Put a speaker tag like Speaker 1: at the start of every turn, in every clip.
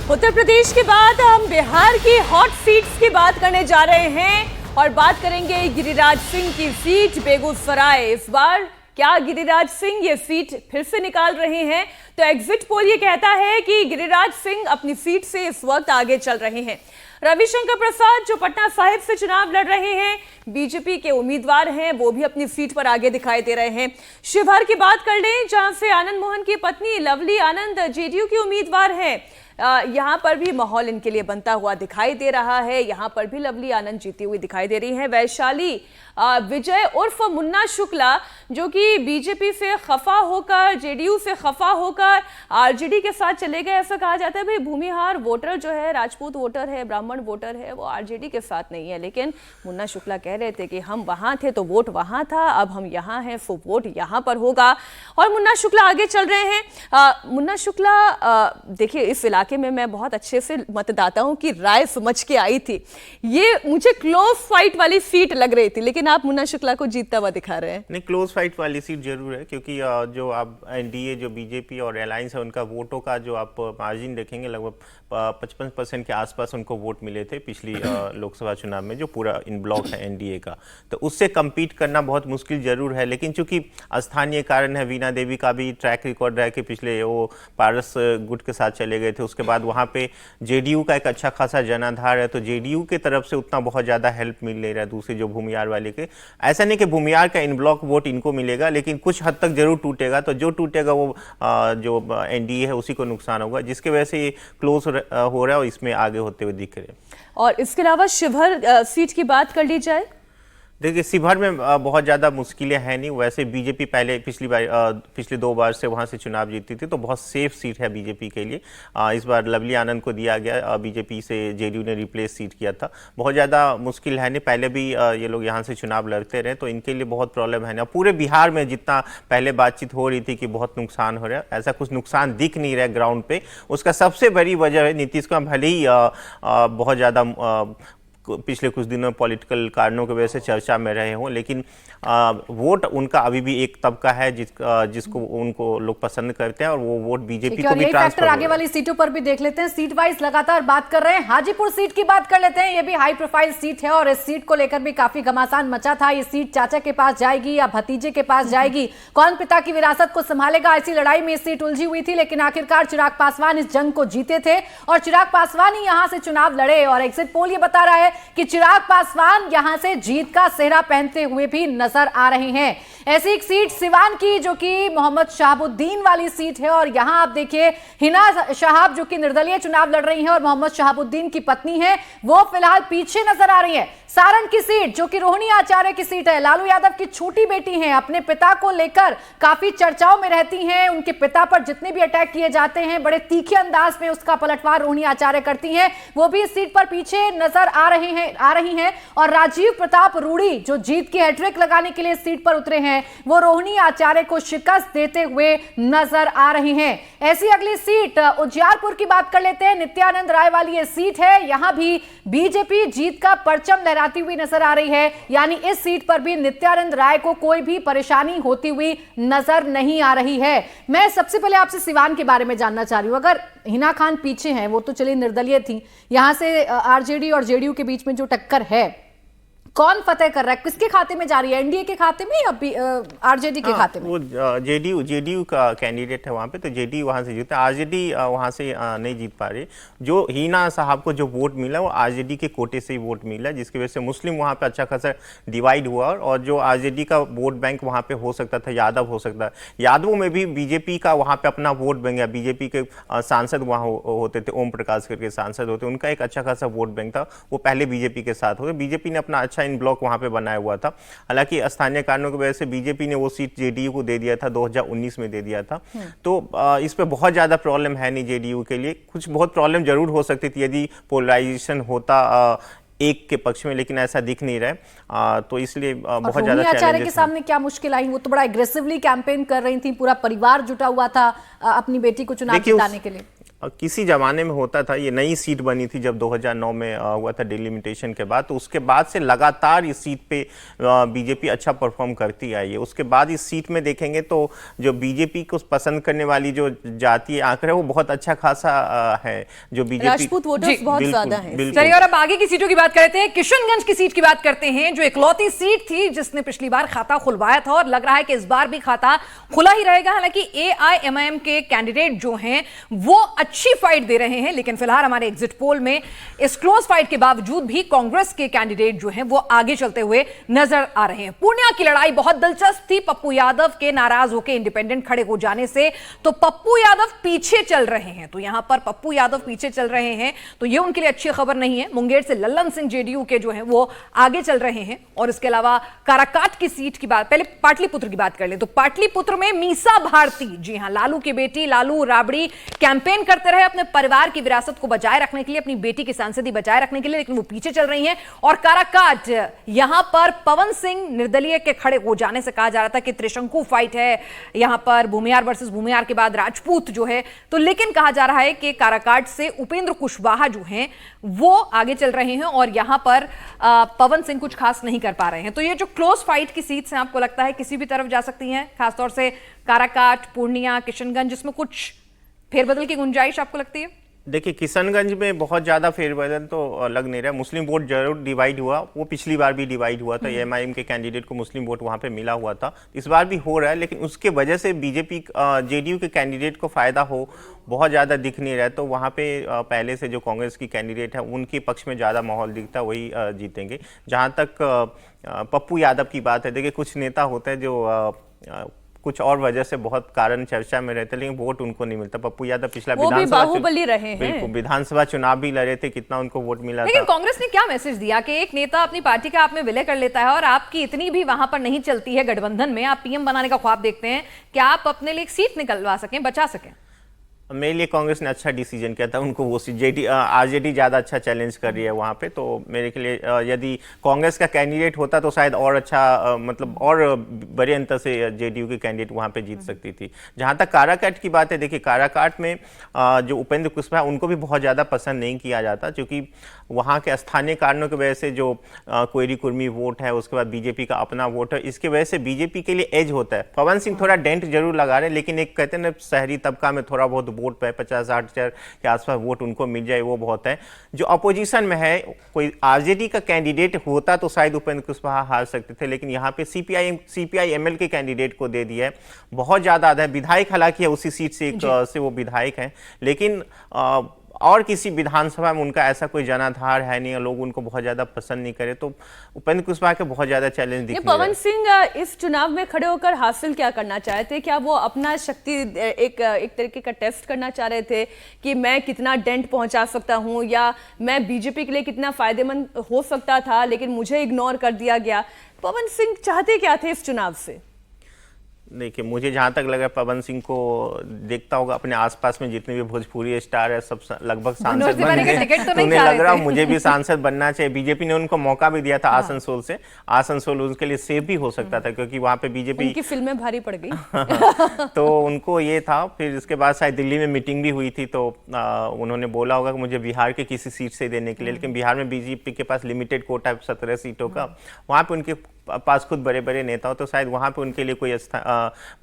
Speaker 1: उत्तर प्रदेश के बाद हम बिहार की हॉट सीट्स की बात करने जा रहे हैं और बात करेंगे गिरिराज सिंह की सीट बेगूसराय। इस बार क्या गिरिराज सिंह ये सीट फिर से निकाल रहे हैं? तो एग्जिट पोल ये कहता है कि गिरिराज सिंह अपनी सीट से इस वक्त आगे चल रहे हैं। रविशंकर प्रसाद जो पटना साहिब से चुनाव लड़ रहे हैं, बीजेपी के उम्मीदवार हैं, वो भी अपनी सीट पर आगे दिखाई दे रहे हैं। शिवहर की बात कर लें, जहां से आनंद मोहन की पत्नी लवली आनंद जेडीयू की उम्मीदवार हैं। यहां पर भी माहौल इनके लिए बनता हुआ दिखाई दे रहा है। यहां पर भी लवली आनंद जीती हुई दिखाई दे रही हैं। वैशाली विजय उर्फ मुन्ना शुक्ला जो कि बीजेपी से खफा होकर, जेडीयू से खफा होकर आरजेडी के साथ चले गए। ऐसा कहा जाता है भाई भूमिहार वोटर जो है, राजपूत वोटर है, ब्राह्मण वोटर है, वो आरजेडी के साथ नहीं है। लेकिन मुन्ना शुक्ला कह रहे थे कि हम वहां थे तो वोट वहां था, अब हम यहाँ हैं सो वोट यहाँ पर होगा। और मुन्ना शुक्ला आगे चल रहे हैं। मुन्ना शुक्ला देखिए, इस इलाके में मैं बहुत अच्छे से मतदाताओं की राय समझ के आई थी। ये मुझे क्लोज फाइट वाली सीट लग रही थी, लेकिन आप मुन्ना शुक्ला को जीतता हुआ दिखा रहे हैं।
Speaker 2: नहीं, क्लोज फाइट वाली सीट जरूर है, क्योंकि जो आप एनडीए, जो बीजेपी और अलायंस है, उनका वोटों का जो आप मार्जिन देखेंगे, लगभग 55% के आसपास उनको वोट मिले थे पिछली लोकसभा चुनाव में, जो पूरा इन ब्लॉक है एनडीए का। तो उससे कम्पीट करना बहुत मुश्किल जरूर है। लेकिन चूंकि स्थानीय कारण है, वीणा देवी का भी ट्रैक रिकॉर्ड रहा कि पिछले वो पारस गुट के साथ चले गए थे, उसके बाद वहाँ पे जेडीयू का एक अच्छा खासा जनाधार है, तो जेडीयू की तरफ से उतना बहुत ज़्यादा हेल्प मिल नहीं रहा है दूसरे जो भूमियार वाले के। ऐसा नहीं कि भूमियार का इन ब्लॉक वोट इनको मिलेगा, लेकिन कुछ हद तक जरूर टूटेगा। तो जो टूटेगा वो जो एनडीए है उसी को नुकसान होगा, जिसकी वजह से ये क्लोज हो रहा है और इसमें आगे होते हुए दिख रहे हैं।
Speaker 1: और इसके अलावा शिवहर सीट की बात कर ली जाए,
Speaker 2: देखिए शिवहर में बहुत ज़्यादा मुश्किलें हैं नहीं। वैसे बीजेपी पहले पिछली 2 बार से वहाँ से चुनाव जीती थी, तो बहुत सेफ सीट है बीजेपी के लिए। इस बार लवली आनंद को दिया गया, बीजेपी से जेडीयू ने रिप्लेस सीट किया था। बहुत ज़्यादा मुश्किल है नहीं, पहले भी ये लोग यहाँ से चुनाव लड़ते रहे, तो इनके लिए बहुत प्रॉब्लम है ना। पूरे बिहार में जितना पहले बातचीत हो रही थी कि बहुत नुकसान हो रहा है, ऐसा कुछ नुकसान दिख नहीं रहा है ग्राउंड पे। उसका सबसे बड़ी वजह है नीतीश कुमार भले ही बहुत ज़्यादा पिछले कुछ दिनों में पॉलिटिकल कारणों की वजह से चर्चा में रहे हों, लेकिन वोट उनका अभी भी एक तबका है जिसको उनको लोग पसंद करते हैं, और वो वोट बीजेपी को भी ट्रांसफर।
Speaker 3: आगे वाली सीटों पर भी देख लेते हैं, सीट वाइज लगातार बात कर रहे हैं। हाजीपुर सीट की बात कर लेते हैं। ये भी हाई प्रोफाइल सीट है और इस सीट को लेकर भी काफी घमासान मचा था। ये सीट चाचा के पास जाएगी या भतीजे के पास जाएगी, कौन पिता की विरासत को संभालेगा, ऐसी लड़ाई में सीट उलझी हुई थी। लेकिन आखिरकार चिराग पासवान इस जंग को जीते थे और चिराग पासवान ही यहां से चुनाव लड़े। और एग्जिट पोल ये बता रहा है कि चिराग पासवान यहां से जीत का सेहरा पहनते हुए भी नजर आ रहे हैं। ऐसी एक सीट सिवान की जो कि मोहम्मद शहाबुद्दीन वाली सीट है, और यहां आप देखिए हिना शहाब जो कि निर्दलीय चुनाव लड़ रही हैं और मोहम्मद शहाबुद्दीन की पत्नी है, वो फिलहाल पीछे नजर आ रही है। सारण की सीट जो कि रोहिणी आचार्य की सीट है, लालू यादव की छोटी बेटी हैं, अपने पिता को लेकर काफी चर्चाओं में रहती हैं। उनके पिता पर जितने भी अटैक किए जाते हैं, बड़े तीखे अंदाज में उसका पलटवार रोहिणी आचार्य करती हैं। वो भी इस सीट पर पीछे नजर आ रही हैं। और राजीव प्रताप रूडी जो जीत की हैट्रिक लगाने के लिए सीट पर उतरे हैं, वो रोहिणी आचार्य को शिकस्त देते हुए नजर आ रहे हैं। ऐसी अगली सीट उजियारपुर की बात कर लेते हैं। नित्यानंद राय वाली ये सीट है, यहां भी बीजेपी जीत का परचम लहराती हुई नजर आ रही है। यानी इस सीट पर भी नित्यानंद राय को कोई भी परेशानी होती हुई नजर नहीं आ रही है। मैं सबसे पहले आपसे सिवान के बारे में जानना चाह रही हूं। अगर हिना खान पीछे हैं, वो तो चलिए निर्दलीय थी, यहां से आरजेडी और जेडीयू के बीच में जो टक्कर है, कौन फतेह कर रहा है, किसके खाते में जा रही है, एनडीए के खाते में या आरजेडी के खाते में?
Speaker 2: वो जेडीयू का कैंडिडेट है वहाँ पे, तो जेडीयू वहाँ से जीता, आरजेडी वहाँ से नहीं जीत पा रही। जो हिना साहब को जो वोट मिला वो आरजेडी के कोटे से ही वोट मिला, जिसकी वजह से मुस्लिम वहाँ पे अच्छा खासा डिवाइड हुआ। और जो आरजेडी का वोट बैंक वहाँ पे हो सकता था, यादव हो सकता है, यादवों में भी बीजेपी का वहाँ पे अपना वोट बैंक है। बीजेपी के सांसद वहाँ होते थे, ओम प्रकाश करके सांसद होते, उनका एक अच्छा खासा वोट बैंक था, वो पहले बीजेपी के साथ होते। बीजेपी ने अपना अच्छा इन ब्लॉक वहां पे बनाया हुआ था। हालांकि स्थानीय कारणों की वजह से बीजेपी ने वो सीट जेडीयू को दे दिया था, 2019 में दे दिया था। तो इस पे बहुत ज्यादा प्रॉब्लम है नहीं जेडीयू के लिए। कुछ बहुत प्रॉब्लम जरूर हो सकती थी यदि पोलराइजेशन होता एक के पक्ष में, लेकिन ऐसा दिख नहीं रहा है। तो इसलिए बहुत ज्यादा
Speaker 3: आचार्य के सामने क्या मुश्किल आई? वो तो बड़ा एग्रेसिवली कैंपेन कर रही थी, पूरा परिवार जुटा हुआ था अपनी बेटी को चुनाव जिताने के लिए।
Speaker 2: किसी जमाने में होता था, ये नई सीट बनी थी जब 2009 में हुआ था डिलिमिटेशन के बाद, तो उसके बाद से लगातार इस सीट पे बीजेपी अच्छा परफॉर्म करती आई है। उसके बाद इस सीट में देखेंगे तो जो बीजेपी को पसंद करने वाली जो जातीय आंकड़ा है वो बहुत अच्छा खासा है, जो बीजेपी
Speaker 1: राजपूत वोटर्स बहुत ज्यादा हैं।
Speaker 3: चलिए और अब आगे की सीटों की बात करते हैं। किशनगंज की सीट की बात करते हैं, जो इकलौती सीट थी जिसने पिछली बार खाता खुलवाया था और लग रहा है कि इस बार भी खाता खुला ही रहेगा। हालांकि AIMIM के कैंडिडेट जो हैं वो अच्छी फाइट दे रहे हैं, लेकिन फिलहाल हमारे एग्जिट पोल में इस क्लोज फाइट के बावजूद भी कांग्रेस के कैंडिडेट जो हैं वो आगे चलते हुए नजर आ रहे हैं। पूर्णिया की लड़ाई बहुत दिलचस्प थी। पप्पू यादव के नाराज होकर इंडिपेंडेंट खड़े हो जाने से तो पप्पू यादव पीछे चल रहे हैं, तो यहां पर पप्पू यादव पीछे चल रहे हैं तो ये उनके लिए अच्छी खबर नहीं है। मुंगेर से लल्लन सिंह जेडीयू के जो हैं वो आगे चल रहे हैं। और इसके अलावा काराकाट की सीट की बात, पहले पाटलिपुत्र की बात कर ले तो पाटलिपुत्र में मीसा भारती, जी हां, लालू की बेटी लालू राबड़ी कैंपेन करते रहे अपने परिवार की विरासत को बचाए रखने के लिए, अपनी बेटी की सांसदी बचाए रखने के लिए, लेकिन वो पीछे चल रही हैं। और काराकाट, यहां पर पवन सिंह निर्दलीय के खड़े हो जाने से कहा जा रहा था कि त्रिशंकु फाइट है यहां पर, भूमियार वर्सेस भूमियार के बाद राजपूत जो है, तो लेकिन कहा जा रहा है कि काराकाट से उपेंद्र कुशवाहा जो हैं वो आगे चल रहे हैं और यहां पर पवन सिंह कुछ खास नहीं कर पा रहे हैं। तो ये जो क्लोज फाइट की सीट्स हैं, आपको लगता है किसी भी तरफ जा सकती हैं, खासतौर से काराकाट, पूर्णिया, किशनगंज, जिसमें कुछ फेरबदल की गुंजाइश आपको लगती है?
Speaker 2: देखिए, किशनगंज में बहुत ज़्यादा फेरबदल तो लग नहीं रहा। मुस्लिम वोट जरूर डिवाइड हुआ, वो पिछली बार भी डिवाइड हुआ था, AIMIM के कैंडिडेट को मुस्लिम वोट वहाँ पे मिला हुआ था, इस बार भी हो रहा है, लेकिन उसके वजह से बीजेपी JDU के कैंडिडेट को फ़ायदा हो बहुत ज़्यादा दिख नहीं रहा है। तो वहाँ पे पहले से जो कांग्रेस की कैंडिडेट है उनके पक्ष में ज़्यादा माहौल दिखता है, वही जीतेंगे। जहाँ तक पप्पू यादव की बात है, देखिए कुछ नेता होते हैं जो कुछ और वजह से बहुत कारण चर्चा में रहते, लेकिन वोट उनको नहीं मिलता। पप्पू यादव पिछला
Speaker 1: बाहुबली रहे हैं,
Speaker 2: बिल्कुल विधानसभा चुनाव भी लड़े थे, कितना उनको वोट मिला था।
Speaker 3: लेकिन कांग्रेस ने क्या मैसेज दिया कि एक नेता अपनी पार्टी का आप में विलय कर लेता है और आपकी इतनी भी वहां पर नहीं चलती है गठबंधन में, आप PM बनाने का ख्वाब देखते हैं, क्या आप अपने लिए एक सीट निकलवा सकें, बचा सकें?
Speaker 2: मेरे लिए कांग्रेस ने अच्छा डिसीजन किया था, उनको वो RJD ज़्यादा अच्छा चैलेंज कर रही है वहाँ पे, तो मेरे के लिए यदि कांग्रेस का कैंडिडेट होता तो शायद और अच्छा मतलब और बड़े अंतर से JDU की कैंडिडेट वहाँ पे जीत सकती थी। जहाँ तक काराकाट की बात है, देखिए काराकाट में जो उपेंद्र कुशवाहा उनको भी बहुत ज़्यादा पसंद नहीं किया जाता, क्योंकि वहाँ के स्थानीय कारणों की वजह से जो कोयरी कुर्मी वोट है, उसके बाद बीजेपी का अपना वोट है, इसकी वजह से बीजेपी के लिए एज होता है। पवन सिंह थोड़ा डेंट जरूर लगा रहे हैं, लेकिन एक कहते हैं ना शहरी तबका में थोड़ा बहुत वोट पे 50-60 हज़ार के आसपास वोट उनको मिल जाए वो बहुत है। जो अपोजिशन में है, कोई RJD का कैंडिडेट होता तो शायद उपेंद्र कुशवाहा हार सकते थे, लेकिन यहाँ पे CPI ML के कैंडिडेट को दे दिया है, बहुत ज़्यादा आधा है। विधायक हालांकि है उसी सीट से, से वो विधायक हैं, लेकिन और किसी विधानसभा में उनका ऐसा कोई जनाधार है नहीं, लोग उनको बहुत ज्यादा पसंद नहीं करे, तो उपेंद्र कुशवाहा के बहुत ज्यादा चैलेंज दिखने
Speaker 1: पवन सिंह इस चुनाव में खड़े होकर हासिल क्या करना चाहते? क्या वो अपना शक्ति एक तरीके का टेस्ट करना चाह रहे थे कि मैं कितना डेंट पहुंचा सकता हूं, या मैं बीजेपी के लिए कितना फायदेमंद हो सकता था लेकिन मुझे इग्नोर कर दिया गया? पवन सिंह चाहते क्या थे इस चुनाव से?
Speaker 2: देखिए, मुझे जहाँ तक लगा पवन सिंह को देखता होगा अपने आसपास में जितने भी भोजपुरी स्टार है सब लगभग सांसद बन गए, तो उन्हें लग रहा मुझे भी सांसद बनना चाहिए। बीजेपी ने उनको मौका भी दिया था आसनसोल से, आसनसोल उनके लिए सेफ भी हो सकता था क्योंकि वहाँ पे बीजेपी
Speaker 1: की फिल्में भारी पड़ गई
Speaker 2: तो उनको ये था। फिर इसके बाद शायद दिल्ली में मीटिंग भी हुई थी, तो उन्होंने बोला होगा कि मुझे बिहार के किसी सीट से देने के लिए, लेकिन बिहार में बीजेपी के पास लिमिटेड कोटा है 17 सीटों का, वहाँ पे उनके पास खुद बड़े बड़े नेता हो, तो शायद वहाँ पे उनके लिए कोई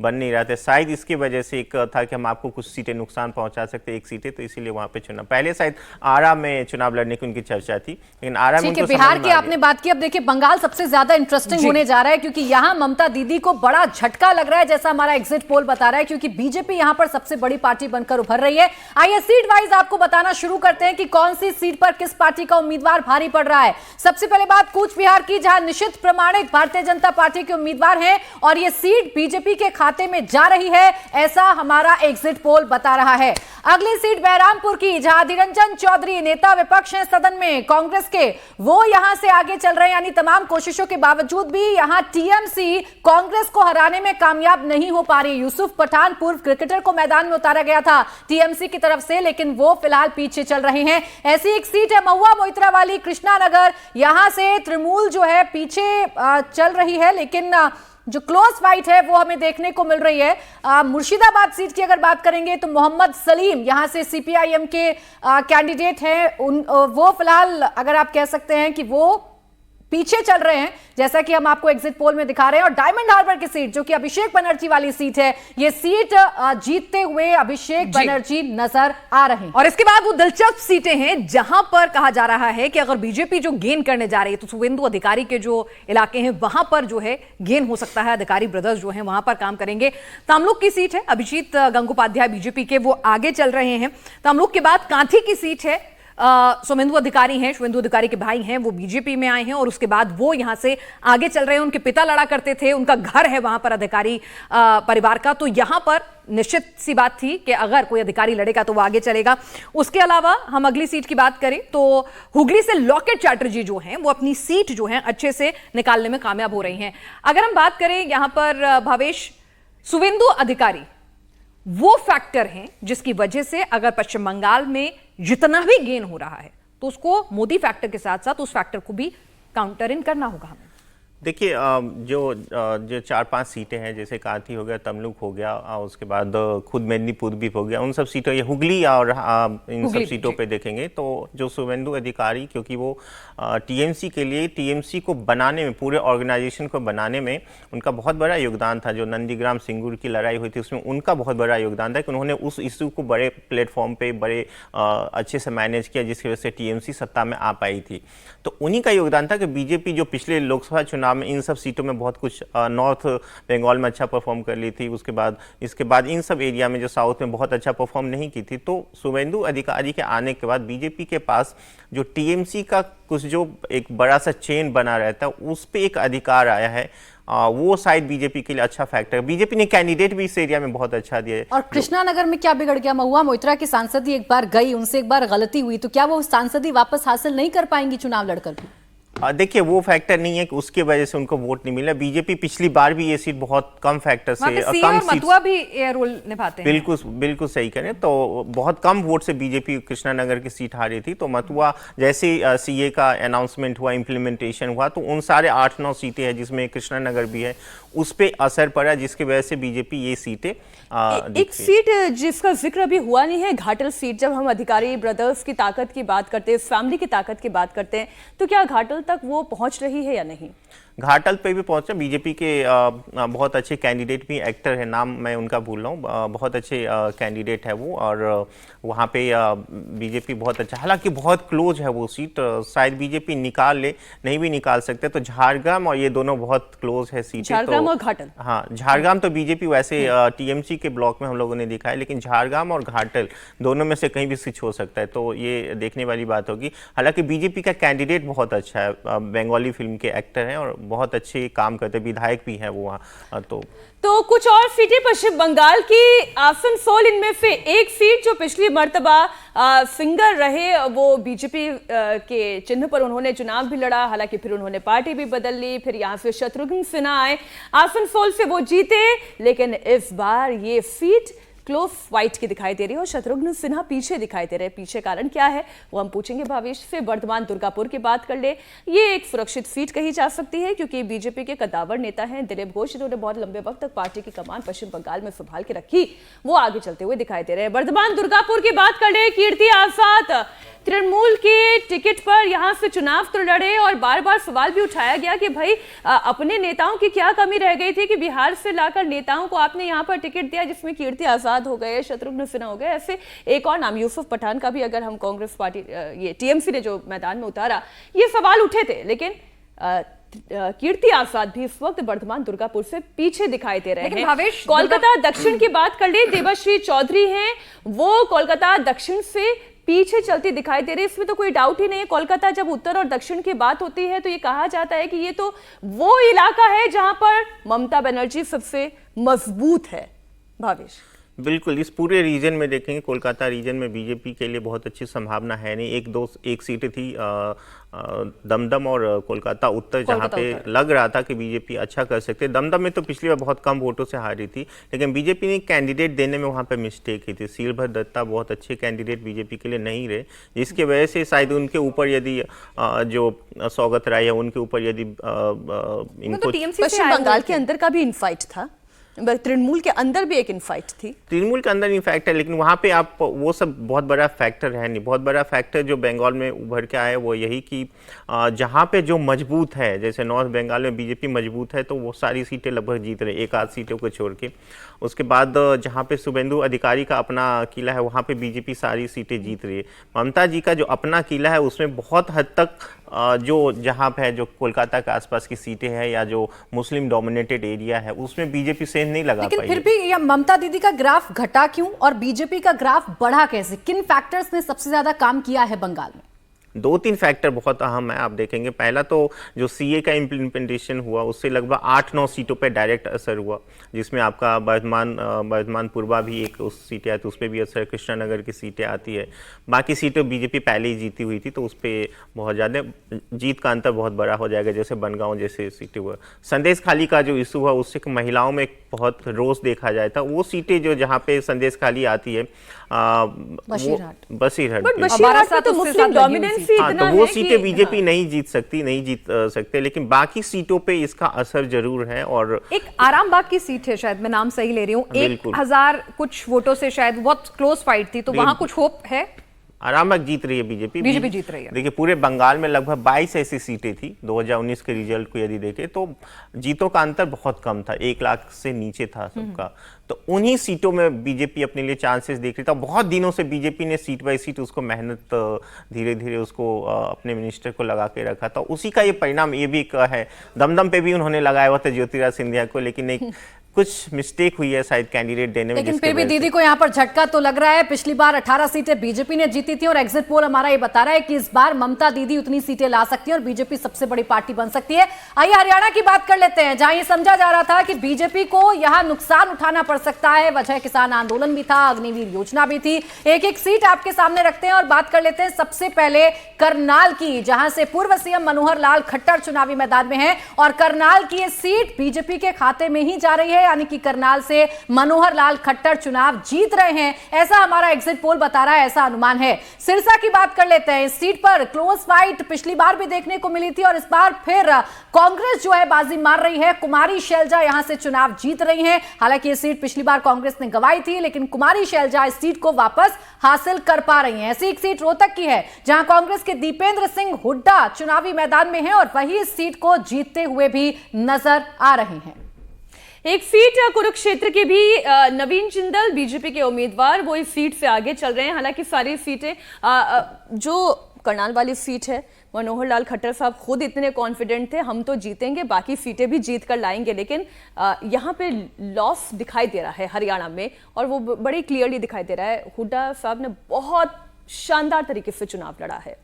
Speaker 2: बन नहीं रहा था। शायद इसकी वजह से एक था कि हम आपको कुछ सीटें नुकसान पहुंचा सकते, एक सीटें, तो इसीलिए वहाँ पे चुनाव, पहले शायद आरा में चुनाव लड़ने की उनकी चर्चा थी, लेकिन आरा में उनको
Speaker 3: बिहार की आपने बात की। अब देखिए बंगाल सबसे ज्यादा इंटरेस्टिंग होने जा रहा है, क्योंकि यहाँ ममता दीदी को बड़ा झटका लग रहा है, जैसा हमारा एग्जिट पोल बता रहा है, क्योंकि बीजेपी यहाँ पर सबसे बड़ी पार्टी बनकर उभर रही है। आइए सीट वाइज आपको बताना शुरू करते हैं कि कौन सी सीट पर किस पार्टी का उम्मीदवार भारी पड़ रहा है। सबसे पहले बात कूच बिहार की, जहां निशित प्रामाणिक भारतीय जनता पार्टी के उम्मीदवार हैं और यह सीट बीजेपी के खाते में जा रही है, ऐसा हमारा एग्जिट पोल बता रहा है। अगली सीट बहरामपुर की, जहां अधीर रंजन चौधरी नेता विपक्ष हैं सदन में कांग्रेस के, वो यहां से आगे चल रहे हैं, यानी तमाम कोशिशों के बावजूद भी यहां टीएमसी कांग्रेस को हराने में कामयाब नहीं हो पा रही। यूसुफ पठान पूर्व क्रिकेटर को मैदान में उतारा गया था टीएमसी की तरफ से, लेकिन वो फिलहाल पीछे चल रहे हैं। ऐसी एक सीट है महुआ मोइत्रा वाली कृष्णा नगर, यहां से तृणमूल जो है पीछे चल रही है, लेकिन जो क्लोज फाइट है वो हमें देखने को मिल रही है। मुर्शिदाबाद सीट की अगर बात करेंगे तो मोहम्मद सलीम यहां से सीपीआईएम के कैंडिडेट हैं, वो फिलहाल अगर आप कह सकते हैं कि वो पीछे चल रहे हैं, जैसा कि हम आपको एग्जिट पोल में दिखा रहे हैं। और डायमंड हार्बर की सीट जो कि अभिषेक बनर्जी वाली सीट है, ये सीट जीतते हुए अभिषेक बनर्जी नजर आ रहे हैं।
Speaker 1: और इसके बाद वो दिलचस्प सीटें हैं जहां पर कहा जा रहा है कि अगर बीजेपी जो गेन करने जा रही है तो शुवेंदु अधिकारी के जो इलाके हैं वहां पर जो है गेन हो सकता है। अधिकारी ब्रदर्स जो है वहां पर काम करेंगे। तमलुक की सीट है, अभिजीत गंगोपाध्याय बीजेपी के, वो आगे चल रहे हैं। तमलुक के बाद कांथी की सीट है, शुवेंदु अधिकारी हैं, शुवेंदु अधिकारी के भाई हैं, वो बीजेपी में आए हैं और उसके बाद वो यहां से आगे चल रहे हैं। उनके पिता लड़ा करते थे, उनका घर है वहां पर अधिकारी परिवार का, तो यहां पर निश्चित सी बात थी कि अगर कोई अधिकारी लड़ेगा तो वो आगे चलेगा। उसके अलावा हम अगली सीट की बात करें तो हुगली से लॉकेट चैटर्जी जो हैं वो अपनी सीट जो है अच्छे से निकालने में कामयाब हो रही हैं। अगर हम बात करें यहां पर भावेश, शुवेंदु अधिकारी वो फैक्टर हैं जिसकी वजह से अगर पश्चिम बंगाल में जितना भी गेन हो रहा है तो उसको मोदी फैक्टर के साथ साथ उस फैक्टर को भी काउंटर इन करना होगा हमें।
Speaker 2: देखिए, जो 4-5 सीटें हैं, जैसे कांथी हो गया, तमलुक हो गया, उसके बाद खुद मेदिनीपुर भी हो गया, उन सब सीटों, ये हुगली और इन सब सीटों पे देखेंगे तो जो शुवेंदु अधिकारी, क्योंकि वो टीएमसी के लिए, टीएमसी को बनाने में, पूरे ऑर्गेनाइजेशन को बनाने में उनका बहुत बड़ा योगदान था। जो नंदीग्राम सिंगूर की लड़ाई हुई थी उसमें उनका बहुत बड़ा योगदान था कि उन्होंने उस इशू को बड़े प्लेटफॉर्म पे बड़े अच्छे से मैनेज किया, जिसकी वजह से टीएमसी सत्ता में आ पाई थी। तो उन्हीं का योगदान था कि बीजेपी जो पिछले लोकसभा चुनाव में इन सब सीटों में बहुत कुछ नॉर्थ बंगाल में अच्छा परफॉर्म कर ली थी, इसके बाद इन सब एरिया में जो साउथ में बहुत अच्छा परफॉर्म नहीं की थी। तो शुवेंदु अधिकारी के आने के बाद बीजेपी के पास जो टीएमसी का कुछ जो एक बड़ा सा चेन बना रहता है उस पर एक अधिकार आया है। वो शायद बीजेपी के लिए अच्छा फैक्टर है। बीजेपी ने कैंडिडेट भी इस एरिया में बहुत अच्छा दिया है।
Speaker 3: और कृष्णानगर में क्या बिगड़ गया? महुआ मोइत्रा की सांसदी एक बार गई, उनसे एक बार गलती हुई, तो क्या वो सांसदी वापस हासिल नहीं कर पाएंगी चुनाव लड़कर भी?
Speaker 2: देखिए, वो फैक्टर नहीं है कि उसके वजह से उनको वोट नहीं मिला। बीजेपी पिछली बार भी ये सीट बहुत कम फैक्टर से, कम सीट,
Speaker 1: मथुआ भी रोल निभाते हैं।
Speaker 2: बिल्कुल सही करें तो बहुत कम वोट से बीजेपी कृष्णानगर की सीट हारी थी। तो मथुआ जैसे सीए का अनाउंसमेंट हुआ, इंप्लीमेंटेशन हुआ, तो उन सारे 8-9 सीटें हैं जिसमें कृष्णानगर भी है, उस पर असर पड़ा, जिसकी वजह से बीजेपी ये सीटें
Speaker 1: एक सीट जिसका जिक्र अभी हुआ नहीं है, घाटल सीट। जब हम अधिकारी ब्रदर्स की ताकत की बात करते हैं, फैमिली की ताकत की बात करते हैं, तो क्या घाटल तक वो पहुंच रही है या नहीं?
Speaker 2: घाटल पे भी पहुंचा। बीजेपी के बहुत अच्छे कैंडिडेट भी, एक्टर है, नाम मैं उनका भूल रहा हूँ, बहुत अच्छे कैंडिडेट है वो, और वहाँ पे बीजेपी बहुत अच्छा, हालांकि बहुत क्लोज है वो सीट, शायद बीजेपी निकाल ले, नहीं भी निकाल सकते। तो झारग्राम और ये दोनों बहुत क्लोज है सीटें।
Speaker 1: झारग्राम और घाटल,
Speaker 2: हाँ, झारग्राम तो बीजेपी वैसे टीएमसी के ब्लॉक में हम लोगों ने देखा है, लेकिन झारग्राम और घाटल दोनों में से कहीं भी स्विच हो सकता है, तो ये देखने वाली बात होगी। हालांकि बीजेपी का कैंडिडेट बहुत अच्छा है, बंगाली फिल्म के एक्टर हैं और बहुत अच्छे काम करते, विधायक भी हैं वो वहाँ।
Speaker 1: तो कुछ और सीटें पश्चिम बंगाल की, आसनसोल इनमें से एक सीट जो पिछली मर्तबा सिंगर रहे, वो बीजेपी के चिन्ह पर उन्होंने चुनाव भी लड़ा, हालांकि फिर उन्होंने पार्टी भी बदल ली, फिर यहाँ से शत्रुघ्न सिन्हा आए, आसनसोल से वो जीते, लेकिन इस बार ये सीट क्लोज फाइट की दिखाई दे रही है और शत्रुघ्न सिन्हा पीछे दिखाई दे रहे हैं। पीछे कारण क्या है वो हम पूछेंगे भावेश से। वर्धमान दुर्गापुर की बात कर ले, ये एक सुरक्षित सीट कही जा सकती है क्योंकि बीजेपी के कद्दावर नेता हैं दिलीप घोष, जिन्होंने बहुत लंबे वक्त तक पार्टी की कमान पश्चिम बंगाल में संभाल के रखी, वो आगे चलते हुए दिखाई दे रहे हैं। वर्धमान दुर्गापुर की बात कर ले, कीर्ति आजाद तृणमूल के टिकट पर यहां से चुनाव तो लड़े और बार बार सवाल भी उठाया गया कि भाई अपने नेताओं की क्या कमी रह गई थी कि बिहार से लाकर नेताओं को आपने यहां पर टिकट दिया, जिसमें कीर्ति आजाद हो गए, शत्रुघ्न सिन्हा हो गए, ऐसे एक और नाम यूसुफ पठान का भी अगर हम कांग्रेस पार्टी, ये टीएमसी ने जो मैदान में उतारा, ये सवाल उठे थे। लेकिन कीर्ति आजाद भी इस वक्त वर्धमान दुर्गापुर से पीछे दिखाई दे रहे हैं। कोलकाता दक्षिण की बात कर ले, देवाश्री चौधरी हैं, वो कोलकाता दक्षिण से पीछे चलती दिखाई दे रही है, इसमें तो कोई डाउट ही नहीं है। कोलकाता जब उत्तर और दक्षिण की बात होती है तो ये कहा जाता है कि ये तो वो इलाका है जहां पर ममता बनर्जी सबसे मजबूत है। भावेश,
Speaker 2: बिल्कुल, इस पूरे रीजन में देखेंगे, कोलकाता रीजन में बीजेपी के लिए बहुत अच्छी संभावना है नहीं। एक सीटें थी दमदम और कोलकाता उत्तर, जहाँ पे लग रहा था कि बीजेपी अच्छा कर सकते। दमदम में तो पिछली बार बहुत कम वोटों से हारी थी, लेकिन बीजेपी ने कैंडिडेट देने में वहाँ पे मिस्टेक की थी। सीलभद्र दत्ता बहुत अच्छे कैंडिडेट बीजेपी के लिए नहीं रहे, जिसकी वजह से शायद उनके ऊपर यदि जो सौगत राय है उनके ऊपर यदि इनको
Speaker 1: पश्चिम बंगाल के अंदर का भी इनफाइट था, तृणमूल के अंदर भी एक इनफाइट थी।
Speaker 2: तृणमूल के अंदर इनफैक्ट है, लेकिन वहाँ पे आप वो सब बहुत बड़ा फैक्टर है नहीं। बहुत बड़ा फैक्टर जो बंगाल में उभर के आया वो यही कि जहाँ पे जो मजबूत है, जैसे नॉर्थ बंगाल में बीजेपी मजबूत है तो वो सारी सीटें लगभग जीत रहे, एक आध सीटों को छोड़ के। उसके बाद जहाँ पे शुभेंदु अधिकारी का अपना किला है वहाँ पे बीजेपी सारी सीटें जीत रही है। ममता जी का जो अपना किला है उसमें बहुत हद तक जो जहाँ पे है, जो कोलकाता के आसपास की सीटें हैं या जो मुस्लिम डोमिनेटेड एरिया है उसमें बीजेपी सेंध नहीं लगा पाई।
Speaker 3: लेकिन फिर भी यह ममता दीदी का ग्राफ घटा क्यों और बीजेपी का ग्राफ बढ़ा कैसे? किन फैक्टर्स ने सबसे ज्यादा काम किया है बंगाल में?
Speaker 2: दो तीन फैक्टर बहुत अहम है, आप देखेंगे। पहला तो जो सीए का इम्प्लीमेंटेशन हुआ उससे लगभग 8-9 सीटों पे डायरेक्ट असर हुआ, जिसमें आपका बर्धमान पूर्वा भी एक उस सीटें आती, उस पर भी असर, कृष्णानगर की सीटें आती है। बाकी सीटें बीजेपी पहले ही जीती हुई थी तो उस पर बहुत ज़्यादा जीत का अंतर बहुत बड़ा हो जाएगा, जैसे बनगांव जैसे सीटें हुआ। संदेश खाली का जो इशू हुआ उससे महिलाओं में बहुत रोष देखा जाए था। वो सीटें जो जहाँ पे संदेश खाली आती है बसीरहाट
Speaker 1: तो मुस्लिम डोमिनेंस
Speaker 2: तो वो सीटें बीजेपी नहीं जीत सकते, लेकिन बाकी सीटों पे इसका असर जरूर है। और
Speaker 4: एक आरामबाग की सीट है, शायद मैं नाम सही ले रही हूँ, 1000 कुछ वोटों से, शायद बहुत क्लोज फाइट थी, तो वहां कुछ होप है?
Speaker 2: आरामबाग जीत रही है बीजेपी
Speaker 4: जीत रही है।
Speaker 2: देखिए पूरे बंगाल में लगभग 22 ऐसी सीटें थी 2019 के रिजल्ट को यदि देखें तो जीतों का अंतर बहुत कम था, 1 लाख से नीचे था सबका। तो उन्हीं सीटों में बीजेपी अपने लिए चांसेस देख रही था। बहुत दिनों से बीजेपी ने सीट बाय सीट उसको मेहनत धीरे धीरे उसको अपने मिनिस्टर को लगा के रखा था। उसी का ये परिणाम ये भी एक है। दमदम पे भी उन्होंने लगाया हुआ था ज्योतिराज सिंधिया को, लेकिन एक कुछ मिस्टेक हुई है शायद कैंडिडेट देने में।
Speaker 3: लेकिन फिर भी दीदी को यहाँ पर झटका तो लग रहा है। पिछली बार 18 सीटें बीजेपी ने जीती थी और एग्जिट पोल हमारा ये बता रहा है कि इस बार ममता दीदी उतनी सीटें ला सकती है और बीजेपी सबसे बड़ी पार्टी बन सकती है। आइए हरियाणा की बात कर लेते हैं, जहां ये समझा जा रहा था कि बीजेपी को यहां नुकसान उठाना पड़ सकता है। वजह किसान आंदोलन भी था, अग्निवीर योजना भी थी। एक एक सीट आपके सामने रखते हैं और बात कर लेते हैं सबसे पहले करनाल की, जहां से पूर्व सीएम मनोहर लाल खट्टर चुनावी मैदान में है और करनाल की ये सीट बीजेपी के खाते में ही जा रही है, यानी कि करनाल से मनोहर लाल खट्टर चुनाव जीत रहे हैं, ऐसा हमारा एग्जिट पोल बता रहा है, ऐसा अनुमान है। सिरसा की बात कर लेते हैं। इस सीट पर क्लोज फाइट पिछली बार भी देखने को मिली थी और इस बार फिर कांग्रेस जो है बाजी मार रही है। कुमारी शैलजा यहां से चुनाव जीत रही हैं। हालांकि ये सीट पिछली बार कांग्रेस ने गंवाई थी, लेकिन कुमारी शैलजा इस सीट को वापस हासिल कर पा रही हैं। ऐसी एक सीट रोहतक की है, जहां कांग्रेस के दीपेंद्र सिंह हुड्डा चुनावी मैदान में हैं और वही इस सीट को जीतते हुए भी नजर आ रहे हैं।
Speaker 1: एक सीट कुरुक्षेत्र की भी नवीन जिंदल बीजेपी के उम्मीदवार वो इस सीट से आगे चल रहे हैं। हालांकि सारी सीटें जो करनाल वाली सीट है, मनोहर लाल खट्टर साहब खुद इतने कॉन्फिडेंट थे हम तो जीतेंगे, बाकी सीटें भी जीत कर लाएंगे, लेकिन यहाँ पे लॉस दिखाई दे रहा है हरियाणा में और वो बड़ी क्लियरली दिखाई दे रहा है। हुड्डा साहब ने बहुत शानदार तरीके से चुनाव लड़ा है।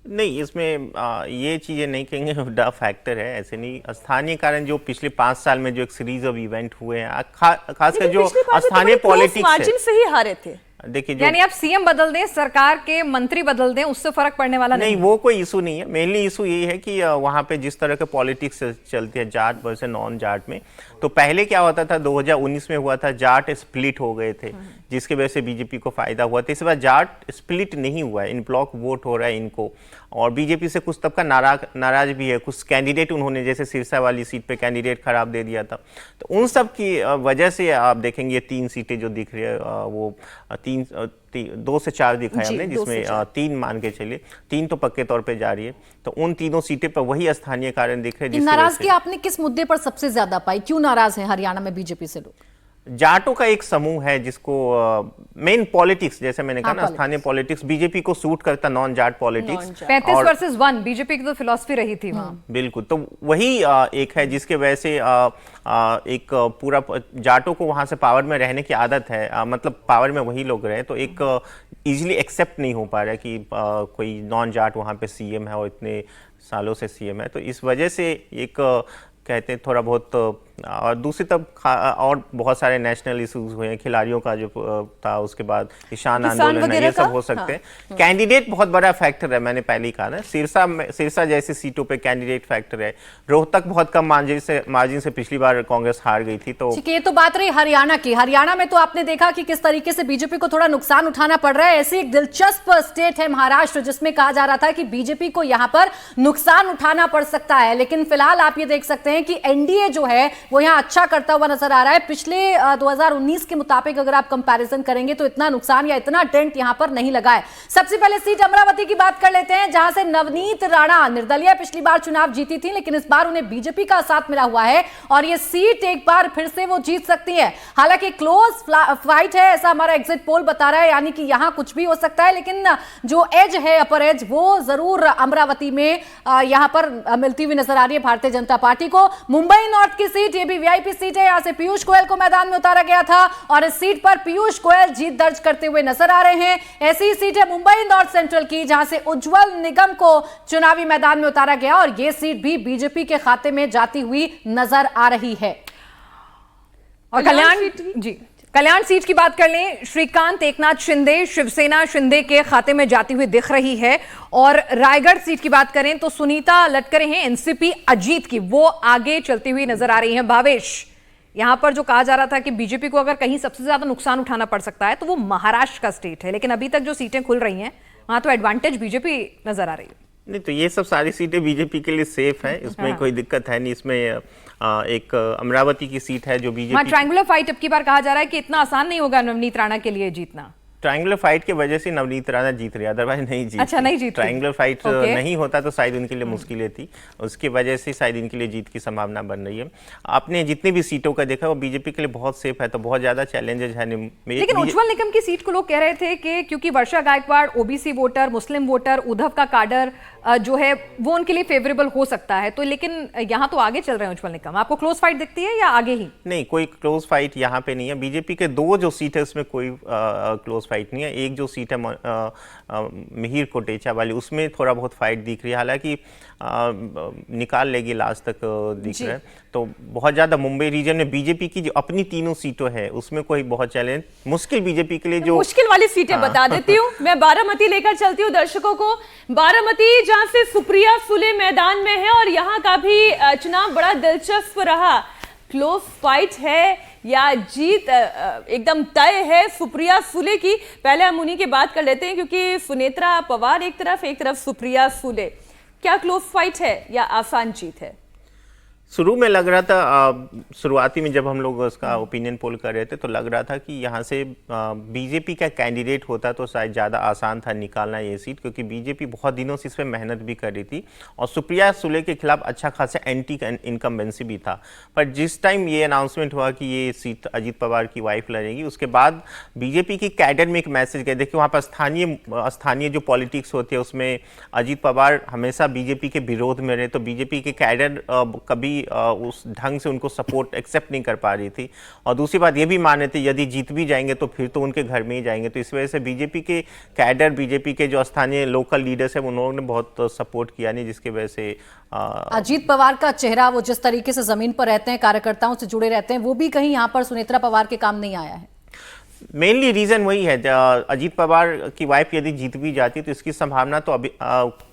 Speaker 2: नहीं, इसमें ये चीज़ें नहीं कहेंगे हुड्डा फैक्टर है, ऐसे नहीं। स्थानीय कारण जो पिछले 5 साल में जो एक सीरीज ऑफ इवेंट हुए हैं, खासकर जो स्थानीय पॉलिटिक्स
Speaker 1: मार्जिन से ही हारे थे।
Speaker 2: देखिए,
Speaker 4: यानी आप सीएम बदल दें, सरकार के मंत्री बदल दें, उससे फर्क पड़ने वाला नहीं।
Speaker 2: वो कोई इशू नहीं है। मेनली इशू यही है कि वहाँ पे जिस तरह के पॉलिटिक्स चलती है जाट वर्सेस नॉन जाट में, तो पहले क्या होता था, 2019 में हुआ था, जाट स्प्लिट हो गए थे जिसकी वजह से बीजेपी को फायदा हुआ था। इस बार जाट स्प्लिट नहीं हुआ है, इन ब्लॉक वोट हो रहा है इनको, और बीजेपी से कुछ तबका नाराज भी है। कुछ कैंडिडेट उन्होंने जैसे सिरसा वाली सीट पे कैंडिडेट खराब दे दिया था, तो उन सब की वजह से आप देखेंगे 3 सीटें जो दिख रही है वो 2 से 4 दिखाया हमने, जिसमें 3 मान के चलिए, 3 तो पक्के तौर पे जा रही है। तो उन तीनों सीटें पर वही स्थानीय कारण दिख रहे हैं।
Speaker 3: नाराजगी आपने किस मुद्दे पर सबसे ज्यादा पाई? क्यों नाराज है हरियाणा में बीजेपी से लोग?
Speaker 2: जाटों का एक समूह है जिसको मेन पॉलिटिक्स, जैसे मैंने कहा ना, स्थानीय पॉलिटिक्स बीजेपी को सूट करता, non Jat politics.
Speaker 4: 35 versus 1 BJP की तो फिलॉसफी रही थी वहां।
Speaker 2: बिल्कुल, तो वही एक है जिसके वजह से एक पूरा जाटों को वहां से पावर में रहने की आदत है, मतलब पावर में वही लोग रहे, तो एक इजीली एक्सेप्ट नहीं हो पा रहा है कि कोई नॉन जाट वहां पे सीएम है और इतने सालों से सीएम है। तो इस वजह से एक कहते हैं थोड़ा बहुत और दूसरी तरफ और बहुत सारे नेशनल इश्यूज हुए हैं, खिलाड़ियों का जो था, उसके बाद किसान आंदोलन है, ये सब हो सकते हैं। कैंडिडेट बहुत बड़ा फैक्टर है, मैंने पहले ही कहा ना। सिरसा जैसी सीटों पे कैंडिडेट फैक्टर है। रोहतक बहुत कम मार्जिन से पिछली बार कांग्रेस हार गई थी। तो
Speaker 3: ये तो बात रही हरियाणा की। हरियाणा में तो आपने देखा कि किस तरीके से बीजेपी को थोड़ा नुकसान उठाना पड़ रहा है। ऐसी एक दिलचस्प स्टेट है महाराष्ट्र, जिसमें कहा जा रहा था कि बीजेपी को यहां पर नुकसान उठाना पड़ सकता है, लेकिन फिलहाल आप ये देख सकते हैं कि एनडीए जो है वो यहां अच्छा करता हुआ नजर आ रहा है। पिछले 2019 के मुताबिक अगर आप कंपैरिजन करेंगे तो इतना नुकसान या इतना डेंट यहां पर नहीं लगा है। सबसे पहले सीट अमरावती की बात कर लेते हैं, जहां से नवनीत राणा निर्दलीय पिछली बार चुनाव जीती थी, लेकिन इस बार उन्हें बीजेपी का साथ मिला हुआ है और ये सीट एक बार फिर से वो जीत सकती है। हालांकि क्लोज फाइट है, ऐसा हमारा एग्जिट पोल बता रहा है, यानी कि यहां कुछ भी हो सकता है, लेकिन जो एज है, अपर एज, वो जरूर अमरावती में यहां पर मिलती हुई नजर आ रही है भारतीय जनता पार्टी को। मुंबई नॉर्थ की सीट, ये भी वीआईपी सीट है, यहां से पीयूष गोयल को मैदान में उतारा गया था और इस सीट पर पीयूष गोयल जीत दर्ज करते हुए नजर आ रहे हैं। ऐसी ही सीट है मुंबई नॉर्थ सेंट्रल की, जहां से उज्जवल निगम को चुनावी मैदान में उतारा गया और यह सीट भी बीजेपी के खाते में जाती हुई नजर आ रही है।
Speaker 4: और कल्याण सीट की बात कर लें, श्रीकांत एकनाथ शिंदे, शिवसेना शिंदे के खाते में जाती हुई दिख रही है। और रायगढ़ सीट की बात करें तो सुनीता लटकरे हैं एनसीपी अजीत की, वो आगे चलती हुई नजर आ रही हैं। भावेश, यहां पर जो कहा जा रहा था कि बीजेपी को अगर कहीं सबसे ज्यादा नुकसान उठाना पड़ सकता है तो वो महाराष्ट्र का स्टेट है, लेकिन अभी तक जो सीटें खुल रही हैं वहां तो एडवांटेज बीजेपी नजर आ रही है।
Speaker 2: नहीं, तो ये सब सारी सीटें बीजेपी के लिए सेफ है, इसमें कोई दिक्कत है नहीं। इसमें एक अमरावती की सीट है जो बीजेपी,
Speaker 4: ट्रायंगुलर फाइट अब की बार कहा जा रहा है कि इतना आसान नहीं होगा नवनीत राणा के लिए जीतना।
Speaker 2: ट्रायंगुलर फाइट की वजह से नवनीत राणा जीत रही, अदरवाइज नहीं जीत।
Speaker 4: अच्छा, नहीं जीत।
Speaker 2: ट्रायंगुलर फाइट नहीं होता तो शायद उनके लिए मुश्किलें थी, उसकी वजह से शायद इनके लिए जीत की संभावना बन रही है। आपने जितनी भी सीटों का देखा वो बीजेपी के लिए बहुत सेफ है, तो बहुत ज्यादा चैलेंजेस है।
Speaker 4: लेकिन उज्जवल निगम की सीट को लोग कह रहे थे कि क्योंकि वर्षा गायकवाड़ ओबीसी वोटर, मुस्लिम वोटर, उद्धव का काडर जो है वो उनके लिए फेवरेबल हो सकता है, तो लेकिन यहाँ तो आगे चल रहे हैं उज्जवल निगम। आपको क्लोज फाइट दिखती है या आगे ही?
Speaker 2: नहीं, कोई क्लोज फाइट यहाँ पे नहीं है। बीजेपी के दो जो सीट है उसमें कोई क्लोज फाइट नहीं है। एक जो सीट है मिहिर कोटेचा वाली, उसमें थोड़ा बहुत फाइट दिख रही है, हालांकि निकाल लेगी लास्ट तक दिख रहा है। तो बहुत ज्यादा मुंबई रीजन में बीजेपी की जो अपनी तीनों सीटों है उसमें कोई बहुत चैलेंज मुश्किल बीजेपी के लिए, जो
Speaker 1: मुश्किल वाली सीटें बता देती हूँ मैं। बारामती लेकर चलती हूँ दर्शकों को। बारामती, जहां से सुप्रिया सुले मैदान में है और यहाँ का भी चुनाव बड़ा दिलचस्प रहा। क्लोज फाइट है या जीत एकदम तय है सुप्रिया सुले की? पहले हम उन्हीं की बात कर लेते हैं, क्योंकि सुनेत्रा पवार एक तरफ सुप्रिया सुले। क्या क्लोज फाइट है या आसान जीत है?
Speaker 2: शुरू में लग रहा था, शुरुआती में जब हम लोग उसका ओपिनियन पोल कर रहे थे तो लग रहा था कि यहाँ से बीजेपी का कैंडिडेट होता तो शायद ज़्यादा आसान था निकालना ये सीट, क्योंकि बीजेपी बहुत दिनों से इस पर मेहनत भी कर रही थी और सुप्रिया सुले के खिलाफ अच्छा खासा एंटी इनकम्बेंसी भी था। पर जिस टाइम ये अनाउंसमेंट हुआ कि ये सीट अजीत पवार की वाइफ लड़ेगी, उसके बाद बीजेपी की कैडर में एक मैसेज गया। देखिए, वहाँ पर स्थानीय जो पॉलिटिक्स होती है उसमें अजीत पवार हमेशा बीजेपी के विरोध में रहे, तो बीजेपी के कैडर कभी उस ढंग से उनको सपोर्ट एक्सेप्ट नहीं कर पा रही थी। और दूसरी बात ये भी मान रहे थे यदि जीत भी जाएंगे तो फिर तो उनके घर में ही जाएंगे, तो इस वजह से बीजेपी के कैडर, बीजेपी के जो स्थानीय लोकल लीडर्स है उन्होंने बहुत सपोर्ट किया नहीं, जिसकी वजह से
Speaker 3: अजीत पवार का चेहरा, वो जिस तरीके से जमीन पर रहते हैं, कार्यकर्ताओं से जुड़े रहते हैं, वो भी कहीं यहाँ पर सुनेत्रा पवार के काम नहीं आया है।
Speaker 2: मेनली रीजन वही है, अजीत पवार की वाइफ यदि जीत भी जाती तो इसकी संभावना तो अभी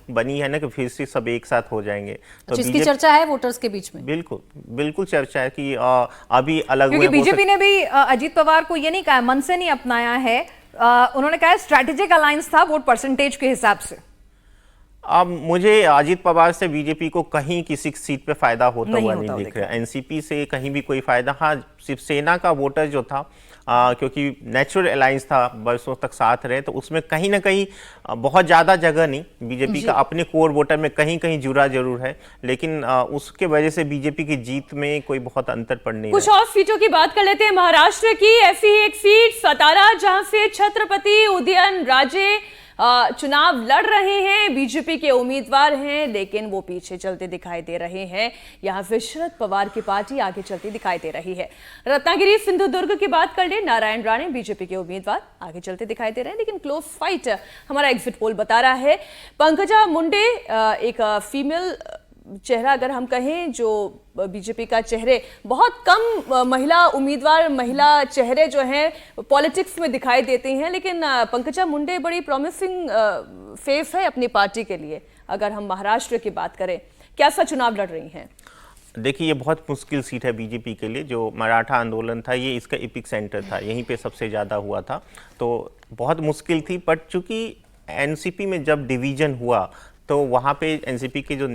Speaker 2: बनी है ना कि फिर से सब एक साथ हो जाएंगे। तो
Speaker 3: इसकी चर्चा है वोटर्स के बीच में?
Speaker 2: बिल्कुल चर्चा है कि अभी अलग,
Speaker 4: क्योंकि बीजेपी ने भी अजीत पवार को ये नहीं कहा, मन से नहीं अपनाया है, उन्होंने कहा स्ट्रैटेजिक अलायंस था वोट परसेंटेज के हिसाब से।
Speaker 2: अब मुझे अजीत पवार से बीजेपी को कहीं किसी सीट पे फायदा होता हुआ नहीं दिख रहा। एनसीपी से कहीं भी कोई फायदा, हाँ शिवसेना का वोटर जो था, क्योंकि नेचुरल अलायंस था, बरसों तक साथ रहे, तो उसमें कहीं ना कहीं बहुत ज़्यादा जगह नहीं, बीजेपी का अपने कोर वोटर में कहीं कहीं जुड़ा जरूर है, लेकिन उसके वजह से बीजेपी की जीत में कोई बहुत अंतर पड़ नहीं।
Speaker 1: कुछ और सीटों की बात कर लेते हैं महाराष्ट्र की। ऐसी ही एक सीट सतारा, जहां से छत्रपति उदयन राजे चुनाव लड़ रहे हैं, बीजेपी के उम्मीदवार हैं, लेकिन वो पीछे चलते दिखाई दे रहे हैं। यहां से शरद पवार की पार्टी आगे चलती दिखाई दे रही है। रत्नागिरी सिंधुदुर्ग की बात कर ले, नारायण राणे बीजेपी के उम्मीदवार आगे चलते दिखाई दे रहे हैं, लेकिन क्लोज फाइट हमारा एग्जिट पोल बता रहा है। पंकजा मुंडे एक फीमेल चेहरा अगर हम कहें जो बीजेपी का चेहरे बहुत कम महिला उम्मीदवार महिला चेहरे जो हैं पॉलिटिक्स में दिखाई देते हैं, लेकिन पंकजा मुंडे बड़ी प्रॉमिसिंग फेस है अपनी पार्टी के लिए। अगर हम महाराष्ट्र की बात करें, कैसा चुनाव लड़ रही हैं?
Speaker 2: देखिए, ये बहुत मुश्किल सीट है बीजेपी के लिए। जो मराठा आंदोलन था ये इसका एपिक सेंटर था, यहीं पे सबसे ज़्यादा हुआ था, तो बहुत मुश्किल थी। बट चूंकि एनसीपी में जब डिवीजन हुआ तो वहाँ पे एनसीपी के जो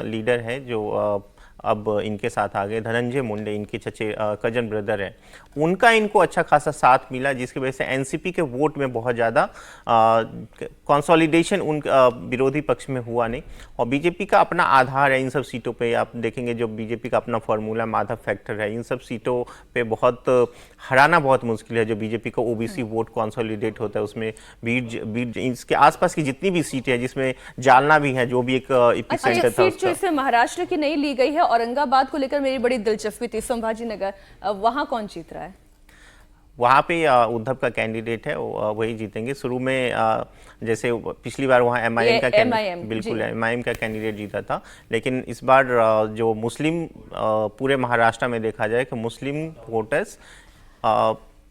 Speaker 2: लीडर हैं, जो अब इनके साथ आ गए, धनंजय मुंडे, इनके चचे कजन ब्रदर हैं, उनका इनको अच्छा खासा साथ मिला, जिसकी वजह से एनसीपी के वोट में बहुत ज़्यादा कंसोलिडेशन उन विरोधी पक्ष में हुआ नहीं। और बीजेपी का अपना आधार है इन सब सीटों पे। आप देखेंगे जो बीजेपी का अपना फॉर्मूला माधव फैक्टर है, इन सब सीटों पे बहुत हराना बहुत मुश्किल है। जो बीजेपी का ओबीसी वोट कंसोलिडेट होता है उसमें बीट इसके आसपास की जितनी भी सीटें हैं, जिसमें जालना भी है जो भी एक एपिक सेंटर था।
Speaker 1: सीट जो इसमें महाराष्ट्र की नहीं ली गई है, औरंगाबाद को लेकर मेरी बड़ी दिलचस्पी थी, संभाजी नगर, वहां कौन जीत रहा है?
Speaker 2: वहाँ पे उद्धव का कैंडिडेट है, वही जीतेंगे। शुरू में जैसे पिछली बार वहाँ एमआईएम का बिल्कुल एमआईएम का कैंडिडेट जीता था, लेकिन इस बार जो मुस्लिम पूरे महाराष्ट्र में देखा जाए कि मुस्लिम वोटर्स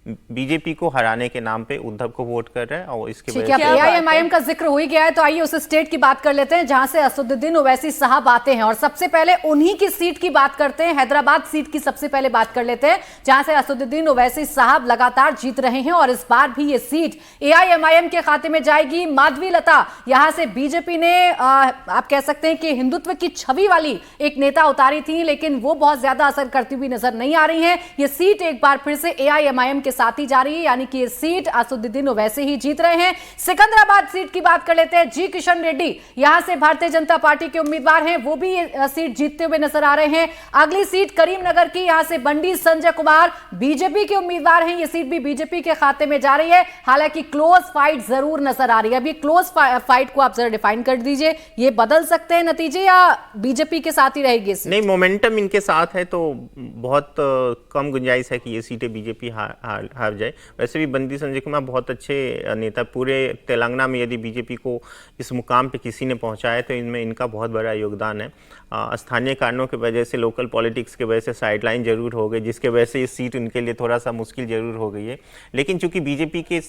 Speaker 2: बीजेपी को हराने के नाम पे उद्धव को वोट कर रहे हैं। और इसके
Speaker 3: वजह से एआईएमआईएम का जिक्र हो ही गया है, तो आइए उस स्टेट की बात कर लेते हैं जहां से असदुद्दीन ओवैसी साहब आते हैं। और सबसे पहले उन्हीं की सीट की बात करते हैं, हैदराबाद सीट की सबसे पहले बात कर लेते हैं, जहां से असदुद्दीन ओवैसी साहब लगातार जीत रहे हैं। और इस बार भी ये सीट एआईएमआईएम के खाते में जाएगी। माधवीलता यहां से बीजेपी ने आप कह सकते हैं कि हिंदुत्व की छवि वाली एक नेता उतारी थी, लेकिन वो बहुत ज्यादा असर करती हुई नजर नहीं आ रही है। ये सीट एक बार फिर से एआईएमआईएम के साथ ही जा रही है, यानी कि ये सीट असदुद्दीन ओवैसी ही जीत रहे हैं। सिकंदराबाद सीट की बात कर लेते हैं। जी किशन रेड्डी यहां से भारतीय जनता पार्टी के उम्मीदवार हैं, वो भी ये सीट जीतते हुए नजर आ रहे हैं। अगली सीट करीमनगर की, यहां से बंडी संजय कुमार बीजेपी के उम्मीदवार हैं, ये सीट भी बीजेपी के खाते में जा रही है। हालांकि क्लोज फाइट जरूर नजर आ रही है। अभी क्लोज फाइट को आप जरा डिफाइन कर दीजिए, ये बदल सकते हैं नतीजे या बीजेपी के साथ ही रहेगी?
Speaker 2: नहीं, मोमेंटम इनके साथ है, तो बहुत कम गुंजाइश है कि ये सीटें बीजेपी हार जाए। वैसे भी बंडी संजय कुमार बहुत अच्छे नेता, पूरे तेलंगाना में यदि बीजेपी को इस मुकाम पे किसी ने पहुंचाया तो इनमें इनका बहुत बड़ा योगदान है। स्थानीय कारणों की वजह से, लोकल पॉलिटिक्स की वजह से साइडलाइन जरूर हो गई, जिसके वजह से इस सीट उनके लिए थोड़ा सा मुश्किल जरूर हो गई है। लेकिन चूंकि बीजेपी के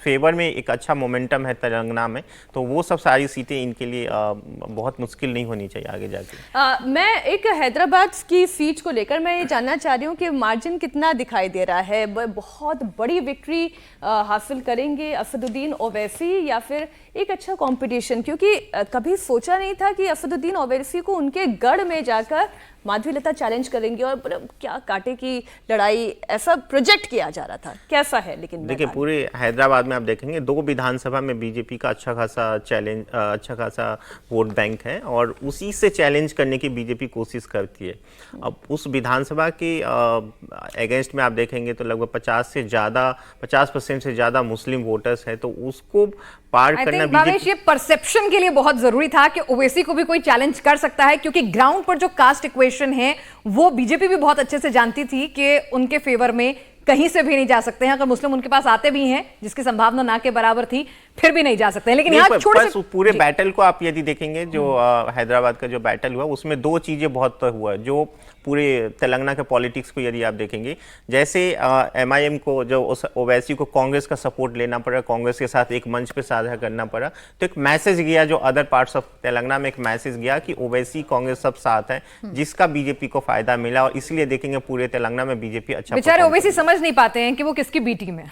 Speaker 2: फेवर में एक अच्छा मोमेंटम है तेलंगाना में, तो वो सब सारी सीटें इनके लिए बहुत मुश्किल नहीं होनी चाहिए आगे जाके।
Speaker 1: मैं एक हैदराबाद की सीट को लेकर मैं ये जानना चाह रही हूँ कि मार्जिन कितना दिखाई दे रहा है? बहुत बड़ी विक्ट्री हासिल करेंगे असदुद्दीन ओवैसी या फिर एक अच्छा कंपटीशन? क्योंकि कभी सोचा नहीं था कि असदुद्दीन ओवैसी को उनके गढ़ में जाकर माधवीलता चैलेंज करेंगे और क्या कांटे की लड़ाई, ऐसा प्रोजेक्ट किया जा रहा था। कैसा है लेकिन?
Speaker 2: देखिए, पूरे हैदराबाद में आप देखेंगे 2 विधानसभा में बीजेपी का अच्छा खासा वोट बैंक है, और उसी से चैलेंज करने की बीजेपी कोशिश करती है। अब उस विधानसभा के अगेंस्ट में आप देखेंगे तो लगभग 50% से ज्यादा मुस्लिम वोटर्स है, तो उसको पार करना
Speaker 4: बीजेपी, ये परसेप्शन के लिए बहुत जरूरी था कि ओवैसी को भी कोई चैलेंज कर सकता है, क्योंकि ग्राउंड पर जो कास्ट इक्वेशन है वो बीजेपी भी बहुत अच्छे से जानती थी कि उनके फेवर में कहीं से भी नहीं जा सकते हैं। अगर मुस्लिम उनके पास आते भी हैं, जिसकी संभावना ना के बराबर थी, फिर भी नहीं जा सकते हैं। लेकिन यहाँ
Speaker 2: पूरे बैटल को आप यदि देखेंगे, जो हैदराबाद का जो बैटल हुआ उसमें 2 चीजें बहुत हुआ जो पूरे तेलंगाना के पॉलिटिक्स को यदि आप देखेंगे, जैसे एमआईएम को जो ओवैसी को कांग्रेस का सपोर्ट लेना पड़ा, कांग्रेस के साथ एक मंच पे साझा करना पड़ा, तो एक मैसेज गया जो अदर पार्ट्स ऑफ तेलंगाना में, एक मैसेज गया कि ओवैसी कांग्रेस सब साथ है, जिसका बीजेपी को फायदा मिला। और इसलिए देखेंगे पूरे तेलंगाना में बीजेपी अच्छा,
Speaker 4: बेचारे ओवैसी समझ नहीं पाते हैं कि वो किसकी बी टीम है।